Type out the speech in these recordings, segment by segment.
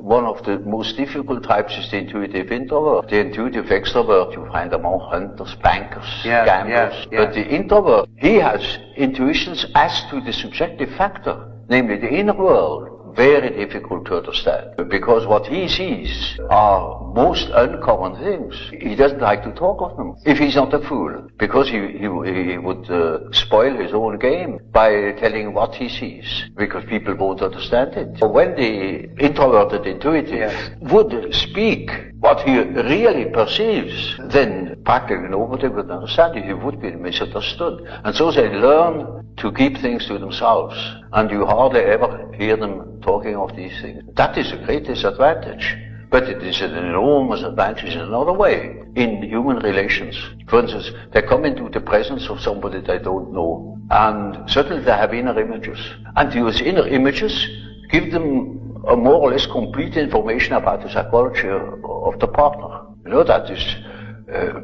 one of the most difficult types is the intuitive introvert. The intuitive extrovert, you find among hunters, bankers, gamblers. But the introvert, he has intuitions as to the subjective factor, namely the inner world. Very difficult to understand, because what he sees are most uncommon things. He doesn't like to talk of them, if he's not a fool, because he would spoil his own game by telling what he sees, because people won't understand it. When the introverted intuitive would speak what he really perceives, then practically nobody would understand it. He would be misunderstood. And so they learn to keep things to themselves, and you hardly ever hear them talking of these things. That is a great disadvantage, but it is an enormous advantage in another way, in human relations. For instance, they come into the presence of somebody they don't know, and suddenly they have inner images, and those inner images give them a more or less complete information about the psychology of the partner. You know, that is...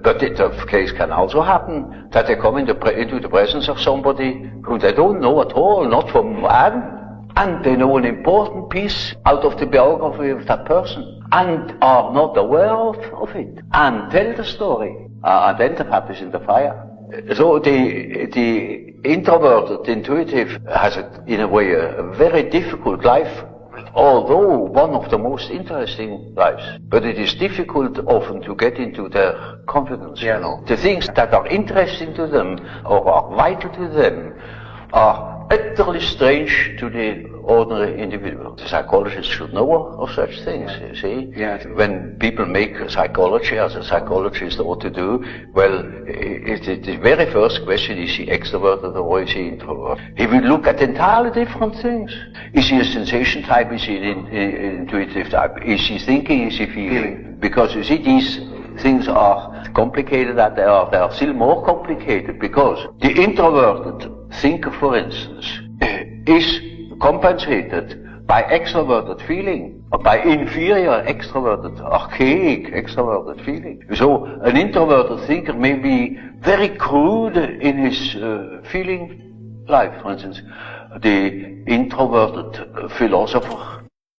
but the case can also happen that they come into the presence of somebody who they don't know at all, not from Adam, and they know an important piece out of the biography of that person, and are not aware of it, and tell the story, and then the fat is in the fire. So the introverted intuitive has, in a way, a very difficult life, although one of the most interesting lives. But it is difficult often to get into their confidence, you know. The things that are interesting to them, or are vital to them, are utterly strange to the ordinary individual. The psychologist should know of such things, you see. When people make psychology, as a psychologist ought to do, well, the very first question, is he extroverted or is he introverted? He will look at entirely different things. Is he a sensation type? Is he an intuitive type? Is he thinking? Is he feeling? Because, you see, these things are complicated, and they are still more complicated, because the introverted thinker, for instance, is compensated by extroverted feeling, or by inferior extroverted, archaic extroverted feeling. So an introverted thinker may be very crude in his feeling life. For instance, the introverted philosopher